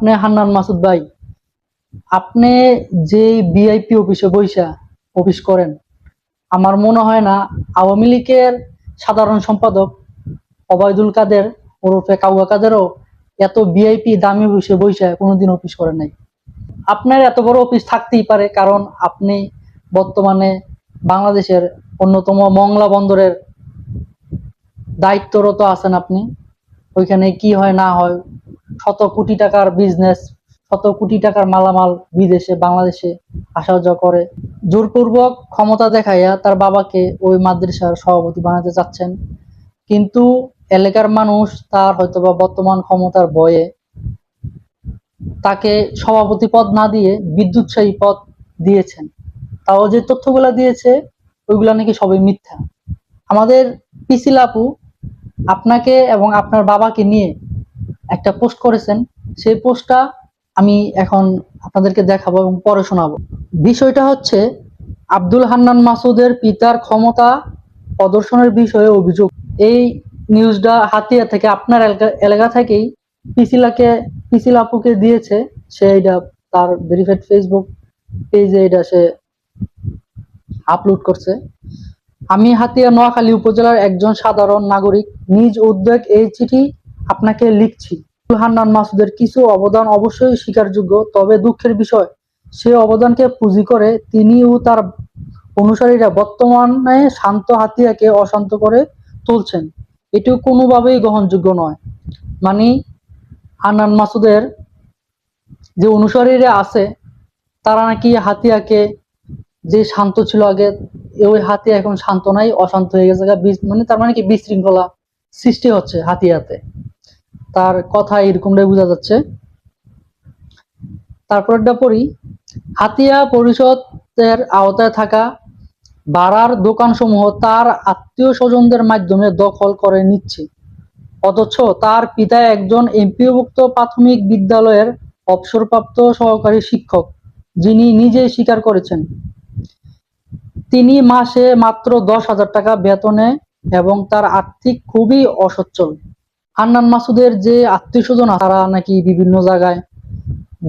আপনি হান্নান মাসুদ ভাই, আপনি যে ভিআইপি অফিসে বইসা অফিস করেন, আমার মনে হয় না আওয়ামী লীগের সাধারণ সম্পাদক ওবায়দুল কাদের ওরফে কাউয়া কাদেরও এত ভিআইপি দামি অফিসে বইসা কোনোদিন অফিস করেন নাই। আপনার এত বড় অফিস থাকতেই পারে কারণ আপনি বর্তমানে বাংলাদেশের অন্যতম মংলা বন্দরের দায়িত্বরত আছেন। আপনি ওইখানে কি হয় না হয়, শত কোটি টাকার বিজনেস, শত কোটি টাকার মালামাল বিদেশে বাংলাদেশে আসা যাওয়া করে। জোরপূর্বক ক্ষমতা দেখাইয়া তার বাবাকে ওই মাদ্রাসার সভাপতি বানাতে চাচ্ছেন, কিন্তু এলাকার মানুষ তার হয়তোবা বর্তমান ক্ষমতার ভয়ে তাকে সভাপতি পদ না দিয়ে বিদ্যুৎসাহী পদ দিয়েছেন। তাও যে তথ্যগুলা দিয়েছে ওইগুলা নাকি সবই মিথ্যা। আমাদের পিসিল আপু আপনাকে এবং আপনার বাবাকে নিয়ে একটা পোস্ট করেছেন, সেই পোস্টটা আমি এখন আপনাদেরকে দেখাবো এবং পরে শোনাবো। বিষয়টা হচ্ছে আব্দুল হান্নান মাসুদের পিতার ক্ষমতা প্রদর্শনের বিষয়ে অভিযোগ। এই নিউজটা হাতিয়া থেকে, আপনার এলাকা থেকেই পিসিল আপুকে দিয়েছে। সে এটা তার ভেরিফাইড ফেসবুক পেজে এটা সে আপলোড করছে। আমি হাতিয়া নোয়াখালী উপজেলার একজন সাধারণ নাগরিক, নিজ উদ্যোগ এই চিঠি আপনাকে লিখছি। হান্নান মাসুদের কিছু অবদান অবশ্যই স্বীকারযোগ্য, তবে দুঃখের বিষয় সে অবদানকে পুঁজি করে তিনি ও তার অনুসারীরা বর্তমানে শান্ত হাতিয়াকে অশান্ত করে তুলছেন। এটি কোনোভাবেই গ্রহণযোগ্য নয়। মানে হান্নান মাসুদের যে অনুসারীরা আছে তারা নাকি হাতিয়াকে, যে শান্ত ছিল আগে ওই হাতিয়া এখন শান্ত নাই, অশান্ত হয়ে গেছে। মানে তার মানে কি বিশৃঙ্খলা সৃষ্টি হচ্ছে হাতিয়াতে, তার কথা এরকমটাই বোঝা যাচ্ছে। তারপরটা পড়ি। হাতিয়া পরিষদের আওতায় থাকা ভাড়ার দোকানসমূহ তার আত্মীয় স্বজনদের মাধ্যমে দখল করে নিচ্ছে, অথচ তার পিতা একজন এমপিওভুক্ত প্রাথমিক বিদ্যালয়ের অবসরপ্রাপ্ত সহকারী শিক্ষক, যিনি নিজেই স্বীকার করেছেন তিনি মাসে মাত্র 10,000 টাকা বেতনে এবং তার আর্থিক খুবই অসচ্ছল। হান্নান মাসুদের যে আত্মীয় স্বজন তারা নাকি বিভিন্ন জায়গায়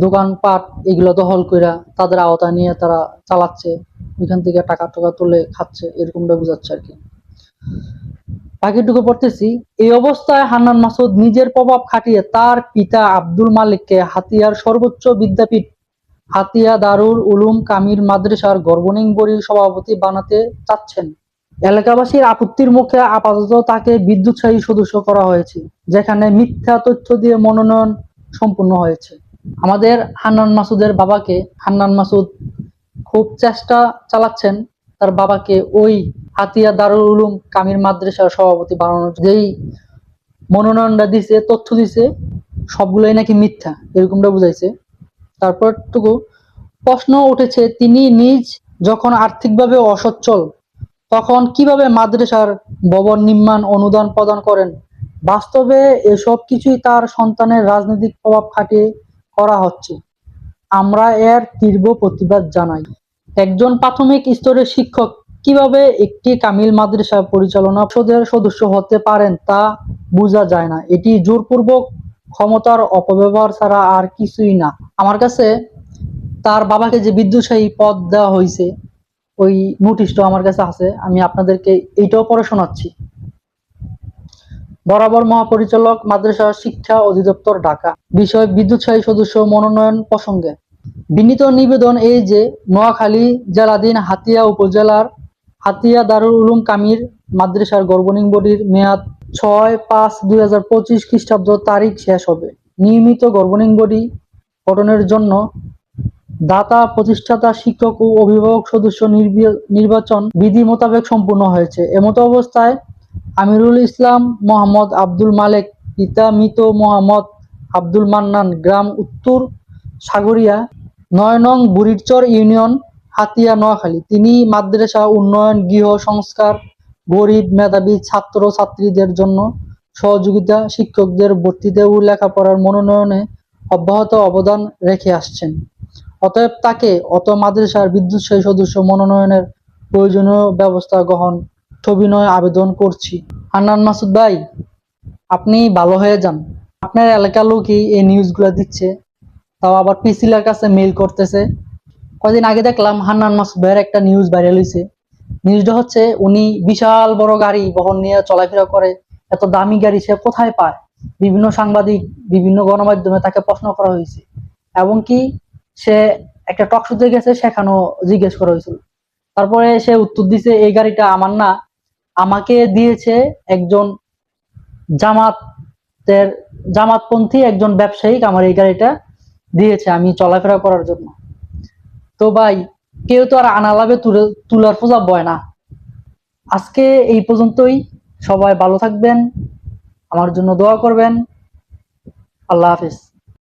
দোকানপাট এগুলো দখল করে তাদের আওতা নিয়ে তারা চালাচ্ছে, ওইখান থেকে টাকা তুলে খাচ্ছে, এরকমটা বোঝাচ্ছে আর কি। বাকিটুকু পড়তেছি। এই অবস্থায় হান্নান মাসুদ নিজের প্রভাব খাটিয়ে তার পিতা আব্দুল মালিককে হাতিয়ার সর্বোচ্চ বিদ্যাপীঠ হাতিয়া দারুল উলুম কামিল মাদ্রাসার গভর্নিং বডির সভাপতি বানাতে চাচ্ছেন। এলাকাবাসীর আপত্তির মুখে আপাতত তাকে বিদ্যুৎসাহী সদস্য করা হয়েছে, যেখানে মিথ্যা তথ্য দিয়ে মনোনয়ন সম্পূর্ণ হয়েছে। আমাদের হান্নান মাসুদের বাবাকে, হান্নান মাসুদ খুব চেষ্টা চালাচ্ছেন তার বাবাকে ওই হাতিয়া দারুল উলুম কামিল মাদ্রাসার সভাপতি বানানোর। যেই মনোনয়নটা দিছে, তথ্য দিছে, সবগুলোই নাকি মিথ্যা, এরকমটা বুঝাইছে। তারপরটুকু প্রশ্ন উঠেছে, তিনি নিজ যখন আর্থিকভাবে অসচ্ছল তখন কিভাবে মাদ্রাসার ভবন নির্মাণ অনুদান প্রদান করেন? বাস্তবে এসব কিছুই তার সন্তানের রাজনৈতিক প্রভাব খাটিয়ে করা হচ্ছে। আমরা এর তীব্র প্রতিবাদ জানাই। একজন প্রাথমিক স্তরের শিক্ষক কিভাবে একটি কামিল মাদ্রাসা পরিচালনা পরিষদের সদস্য হতে পারেন তা বোঝা যায় না। এটি জোরপূর্বক ক্ষমতার অপব্যবহার ছাড়া আর কিছুই না। আমার কাছে তার বাবাকে যে বিদ্যুৎসাহী পদ দেওয়া হয়েছে ওই নোটিশটা আমার কাছে আছে, আমি আপনাদেরকে এইটাও পড়ে শোনাচ্ছি। বরাবর মহাপরিচালক মাদ্রাসা শিক্ষা অধিদপ্তর ঢাকা, বিষয় বিদ্যুৎসাহী সদস্য মনোনয়ন প্রসঙ্গে বিনীত নিবেদন এই যে নোয়াখালী জেলাধীন হাতিয়া উপজেলার হাতিয়া দারুল উলুম কামিল মাদ্রাসার গভর্নিং বডির মেয়াদ 6/5/2025 খ্রিস্টাব্দ তারিখ শেষ হবে। নিয়মিত গভর্নিং বডি গঠনের জন্য দাতা প্রতিষ্ঠাতা শিক্ষক ও অভিভাবক সদস্য নির্বাচন বিধি মোতাবেক সম্পূর্ণ হয়েছে। এমতো অবস্থায় আমিরুল ইসলাম মোহাম্মদ আব্দুল মালেক, পিতা মৃত মোহাম্মদ আব্দুল মান্নান, গ্রাম উত্তর সাগরিয়া, 9 নং বুড়িরচর ইউনিয়ন, হাতিয়া, নোয়াখালী। তিনি মাদ্রাসা উন্নয়ন, গৃহ সংস্কার, গরিব মেধাবী ছাত্র ছাত্রীদের জন্য সহযোগিতা, শিক্ষকদের ভর্তিতে ও লেখাপড়ার মনোনয়নে অব্যাহত অবদান রেখে আসছেন। অতএব তাকে মাদ্রাসার বিদ্যুৎসাহী সদস্য মনোনয়নের প্রয়োজনীয় ব্যবস্থা গ্রহণ সবিনয় আবেদন করছি। হান্নান মাসুদ ভাই, আপনি ভালো হয়ে যান। আপনার এলাকার লোকই এই নিউজগুলো দিচ্ছে, তাও আবার পিসিলার কাছে মেইল করতেছে। কয়দিন আগে দেখলাম হান্নান মাসুদ ভাইয়ের একটা নিউজ ভাইরাল হয়েছে। নিউজটা হচ্ছে উনি বিশাল বড় গাড়ি বহন নিয়ে চলাফেরা করে, এত দামি গাড়ি সে কোথায় পায়। বিভিন্ন সাংবাদিক, বিভিন্ন গণমাধ্যমে তাকে প্রশ্ন করা হয়েছে, এবং কি সে একটা টক শোতে গেছে, সেখানেও জিজ্ঞেস করা হয়েছিল। তারপরে সে উত্তর দিছে, এই গাড়িটা আমার না, আমাকে দিয়েছে একজন জামাতের জামাতপন্থী একজন ব্যবসায়িক, আমার এই গাড়িটা দিয়েছে আমি চলাফেরা করার জন্য। তো ভাই, কেউ তো আর আনালাভে তুলার পূজা বয় না। আজকে এই পর্যন্তই। সবাই ভালো থাকবেন, আমার জন্য দোয়া করবেন। আল্লাহ হাফিজ।